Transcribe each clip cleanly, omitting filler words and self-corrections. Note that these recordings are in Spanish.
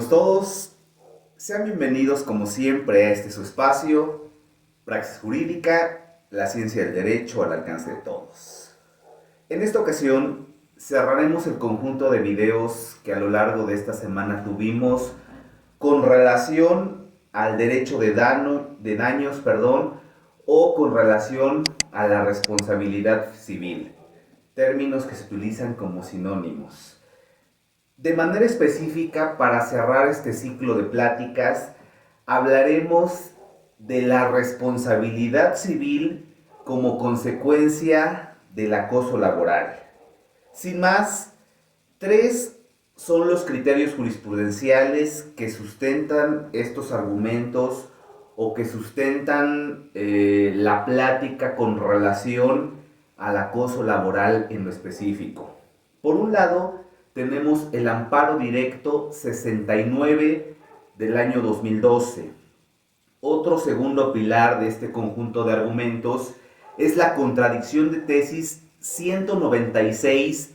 amigos todos, sean bienvenidos como siempre a este su espacio, Praxis Jurídica, la ciencia del derecho al alcance de todos. En esta ocasión cerraremos el conjunto de videos que a lo largo de esta semana tuvimos con relación al derecho de daños, o con relación a la responsabilidad civil, términos que se utilizan como sinónimos. De manera específica, para cerrar este ciclo de pláticas, hablaremos de la responsabilidad civil como consecuencia del acoso laboral. Sin más, tres son los criterios jurisprudenciales que sustentan estos argumentos o que sustentan la plática con relación al acoso laboral en lo específico. Por un lado, tenemos el amparo directo 69 del año 2012. Otro segundo pilar de este conjunto de argumentos es la contradicción de tesis 196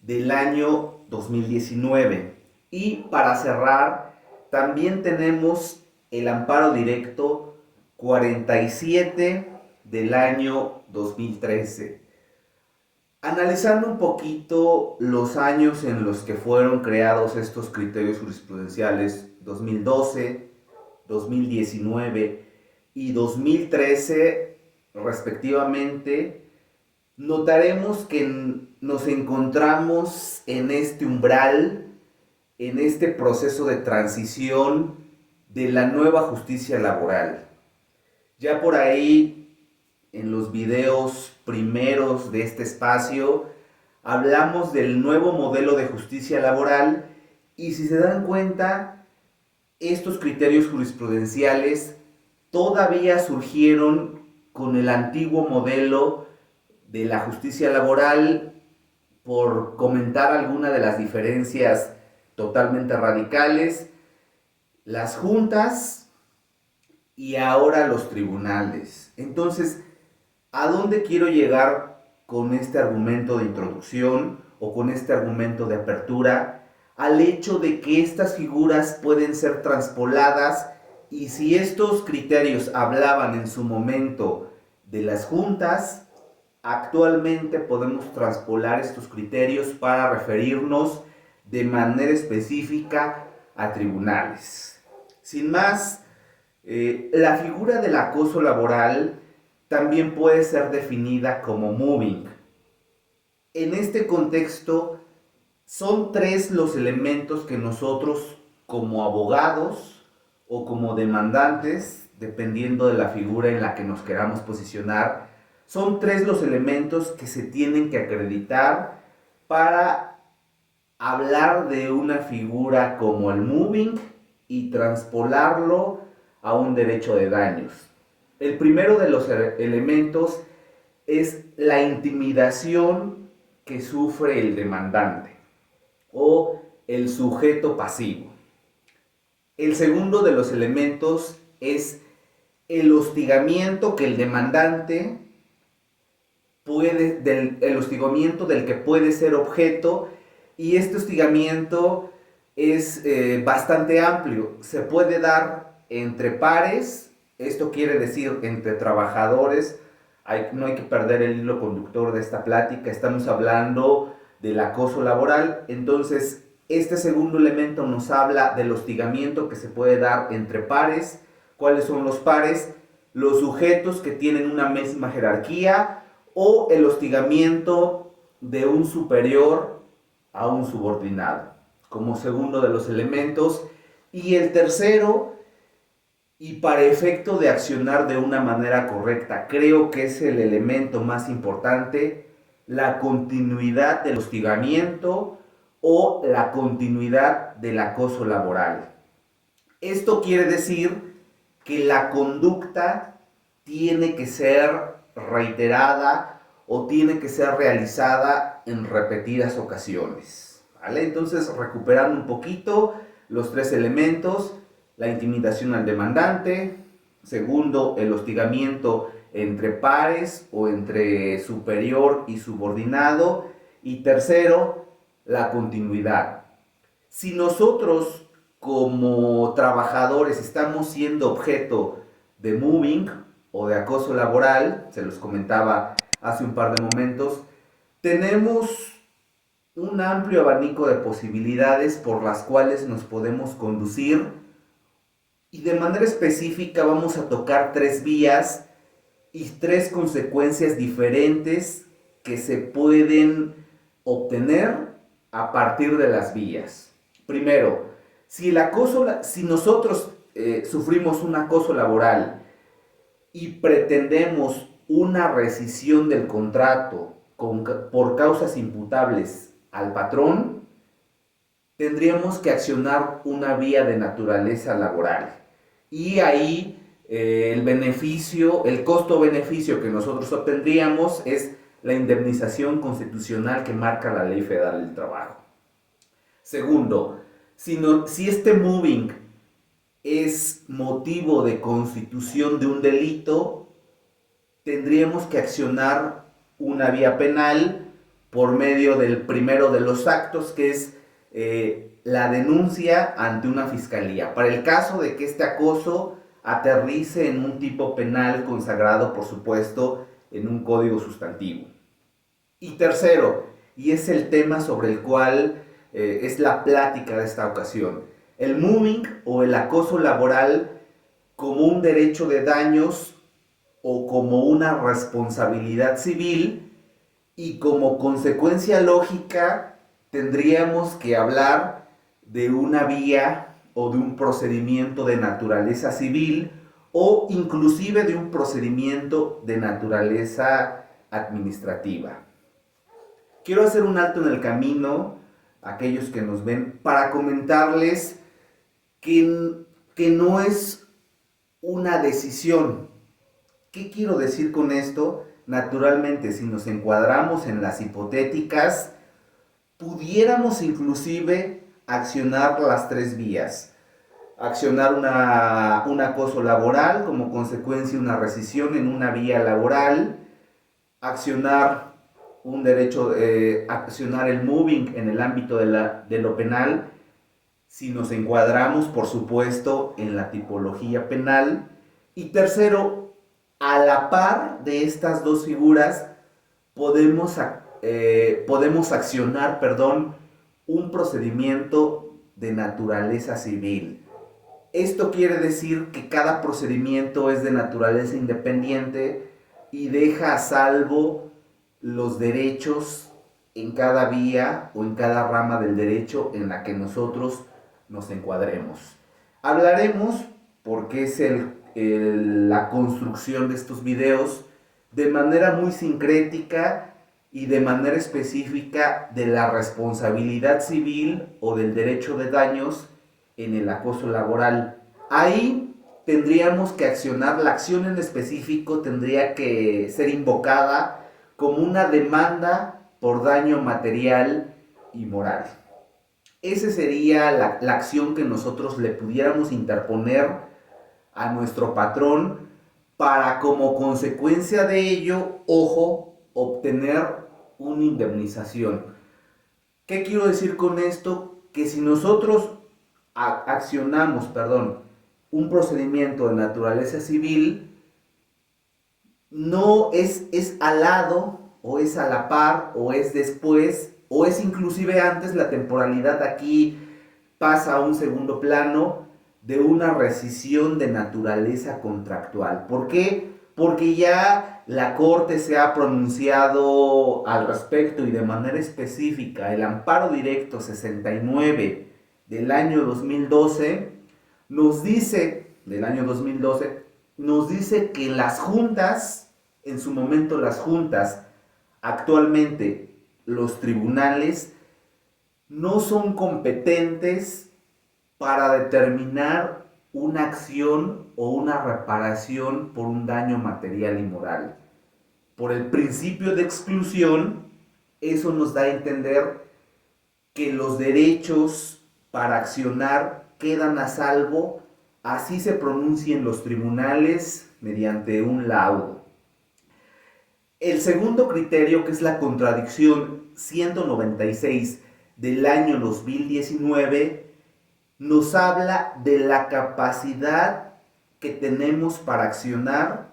del año 2019. Y para cerrar, también tenemos el amparo directo 47 del año 2013. Analizando un poquito los años en los que fueron creados estos criterios jurisprudenciales, 2012, 2019 y 2013 respectivamente, notaremos que nos encontramos en este umbral, en este proceso de transición de la nueva justicia laboral. Ya por ahí, en los videos primeros de este espacio, hablamos del nuevo modelo de justicia laboral y si se dan cuenta, estos criterios jurisprudenciales todavía surgieron con el antiguo modelo de la justicia laboral, por comentar alguna de las diferencias totalmente radicales, las juntas y ahora los tribunales. Entonces, ¿a dónde quiero llegar con este argumento de introducción o con este argumento de apertura? Al hecho de que estas figuras pueden ser transpoladas, y si estos criterios hablaban en su momento de las juntas, actualmente podemos traspolar estos criterios para referirnos de manera específica a tribunales. Sin más, la figura del acoso laboral también puede ser definida como moving. En este contexto, son tres los elementos que nosotros, como abogados o como demandantes, dependiendo de la figura en la que nos queramos posicionar, son tres los elementos que se tienen que acreditar para hablar de una figura como el moving y transpolarlo a un derecho de daños. El primero de los elementos es la intimidación que sufre el demandante o el sujeto pasivo. El segundo de los elementos es el hostigamiento que el demandante el hostigamiento del que puede ser objeto, y este hostigamiento es bastante amplio. Se puede dar entre pares, esto quiere decir entre trabajadores. No hay que perder el hilo conductor de esta plática, estamos hablando del acoso laboral. Entonces, este segundo elemento nos habla del hostigamiento que se puede dar entre pares. ¿Cuáles son los pares? Los sujetos que tienen una misma jerarquía, o el hostigamiento de un superior a un subordinado, como segundo de los elementos. Y el tercero, y para efecto de accionar de una manera correcta, creo que es el elemento más importante, la continuidad del hostigamiento o la continuidad del acoso laboral. Esto quiere decir que la conducta tiene que ser reiterada o tiene que ser realizada en repetidas ocasiones, ¿vale? Entonces, recuperando un poquito los tres elementos: la intimidación al demandante, segundo, el hostigamiento entre pares o entre superior y subordinado, y tercero, la continuidad. Si nosotros como trabajadores estamos siendo objeto de moving o de acoso laboral, se los comentaba hace un par de momentos, tenemos un amplio abanico de posibilidades por las cuales nos podemos conducir y de manera específica vamos a tocar tres vías y tres consecuencias diferentes que se pueden obtener a partir de las vías. Primero, si nosotros sufrimos un acoso laboral y pretendemos una rescisión del contrato por causas imputables al patrón, tendríamos que accionar una vía de naturaleza laboral. Y ahí el costo-beneficio que nosotros obtendríamos es la indemnización constitucional que marca la Ley Federal del Trabajo. Segundo, si este moving es motivo de constitución de un delito, tendríamos que accionar una vía penal por medio del primero de los actos, que es la denuncia ante una fiscalía. Para el caso de que este acoso aterrice en un tipo penal consagrado, por supuesto, en un código sustantivo. Y tercero, y es el tema sobre el cual es la plática de esta ocasión, el moving o el acoso laboral como un derecho de daños o como una responsabilidad civil, y como consecuencia lógica tendríamos que hablar de una vía o de un procedimiento de naturaleza civil o inclusive de un procedimiento de naturaleza administrativa. Quiero hacer un alto en el camino a aquellos que nos ven para comentarles que no es una decisión. ¿Qué quiero decir con esto? Naturalmente, si nos encuadramos en las hipotéticas, pudiéramos inclusive accionar las tres vías. Accionar un acoso laboral, como consecuencia una rescisión en una vía laboral, accionar accionar el moving en el ámbito de lo penal, si nos encuadramos, por supuesto, en la tipología penal. Y tercero, a la par de estas dos figuras, podemos accionar, un procedimiento de naturaleza civil. Esto quiere decir que cada procedimiento es de naturaleza independiente y deja a salvo los derechos en cada vía o en cada rama del derecho en la que nosotros nos encuadremos. Hablaremos, porque es la construcción de estos videos, de manera muy sincrética y de manera específica de la responsabilidad civil o del derecho de daños en el acoso laboral. Ahí tendríamos que accionar, la acción en específico tendría que ser invocada como una demanda por daño material y moral. Esa sería la acción que nosotros le pudiéramos interponer a nuestro patrón para, como consecuencia de ello, obtener una indemnización. ¿Qué quiero decir con esto? Que si nosotros accionamos un procedimiento de naturaleza civil, no es al lado, o es a la par, o es después, o es inclusive antes. La temporalidad aquí pasa a un segundo plano de una rescisión de naturaleza contractual. ¿Por qué? Porque ya la Corte se ha pronunciado al respecto y de manera específica. El amparo directo 69 del año 2012 nos dice, que las juntas, en su momento las juntas, actualmente los tribunales, no son competentes para determinar una acción o una reparación por un daño material y moral. Por el principio de exclusión, eso nos da a entender que los derechos para accionar quedan a salvo, así se pronuncien los tribunales mediante un laudo. El segundo criterio, que es la contradicción 196 del año 2019, nos habla de la capacidad que tenemos para accionar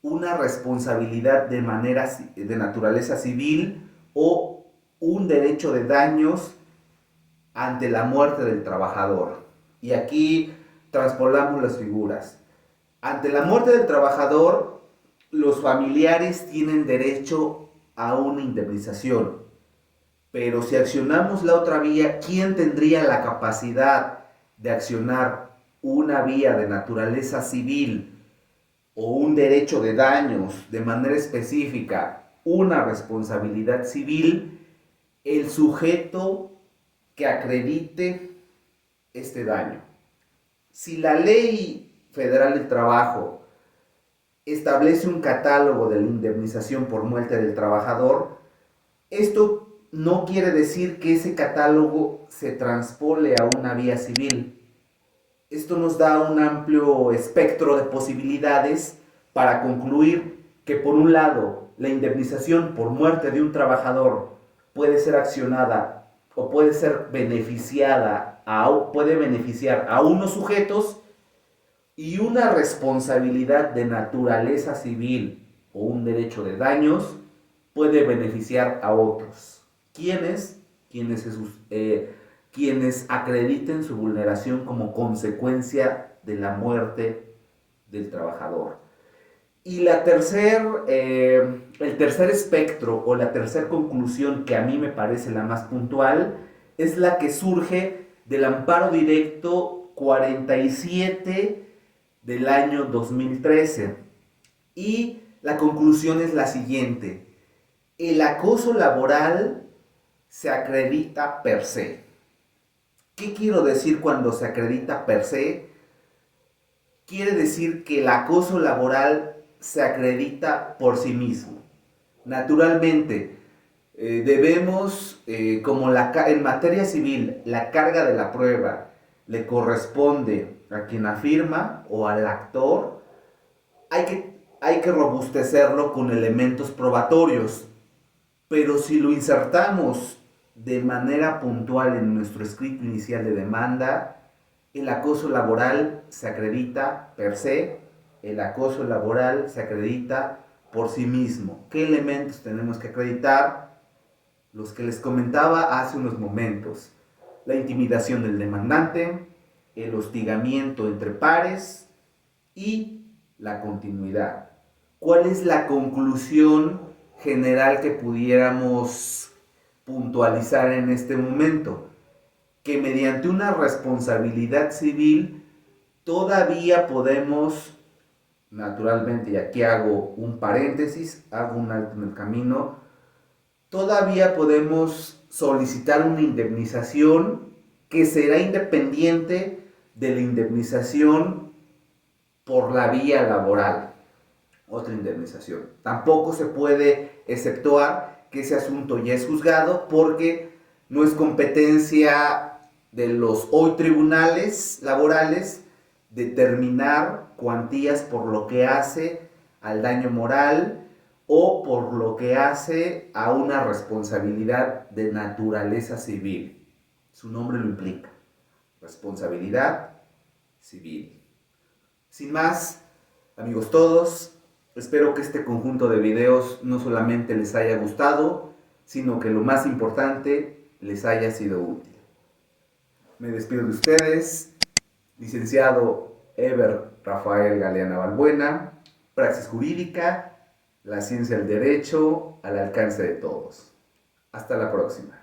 una responsabilidad de naturaleza civil o un derecho de daños ante la muerte del trabajador. Y aquí traspolamos las figuras. Ante la muerte del trabajador, los familiares tienen derecho a una indemnización. Pero si accionamos la otra vía, ¿quién tendría la capacidad de accionar una vía de naturaleza civil o un derecho de daños de manera específica, una responsabilidad civil? El sujeto que acredite este daño. Si la ley federal del trabajo establece un catálogo de la indemnización por muerte del trabajador, esto no quiere decir que ese catálogo se transpole a una vía civil. Esto nos da un amplio espectro de posibilidades para concluir que, por un lado, la indemnización por muerte de un trabajador puede ser accionada o puede ser beneficiada, puede beneficiar a unos sujetos, y una responsabilidad de naturaleza civil o un derecho de daños puede beneficiar a otros. ¿Quiénes? Quienes acrediten su vulneración como consecuencia de la muerte del trabajador. Y el tercer espectro o la tercer conclusión, que a mí me parece la más puntual, es la que surge del amparo directo 47 del año 2013. Y la conclusión es la siguiente: el acoso laboral se acredita per se. ¿Qué quiero decir cuando se acredita per se? Quiere decir que el acoso laboral se acredita por sí mismo. Naturalmente, debemos, en materia civil, la carga de la prueba le corresponde a quien afirma o al actor, hay que robustecerlo con elementos probatorios. Pero si lo insertamos de manera puntual en nuestro escrito inicial de demanda, el acoso laboral se acredita per se, el acoso laboral se acredita por sí mismo. ¿Qué elementos tenemos que acreditar? Los que les comentaba hace unos momentos: la intimidación del demandante, el hostigamiento entre pares y la continuidad. ¿Cuál es la conclusión general que pudiéramos puntualizar en este momento? Que mediante una responsabilidad civil todavía podemos, naturalmente, y aquí hago un paréntesis, hago un alto en el camino, todavía podemos solicitar una indemnización que será independiente de la indemnización por la vía laboral. Otra indemnización. Tampoco se puede exceptuar que ese asunto ya es juzgado, porque no es competencia de los hoy tribunales laborales determinar cuantías por lo que hace al daño moral o por lo que hace a una responsabilidad de naturaleza civil. Su nombre lo implica: responsabilidad civil. Sin más, amigos todos, espero que este conjunto de videos no solamente les haya gustado, sino que lo más importante, les haya sido útil. Me despido de ustedes, licenciado Eber Rafael Galeana Balbuena, Praxis Jurídica, la ciencia del derecho al alcance de todos. Hasta la próxima.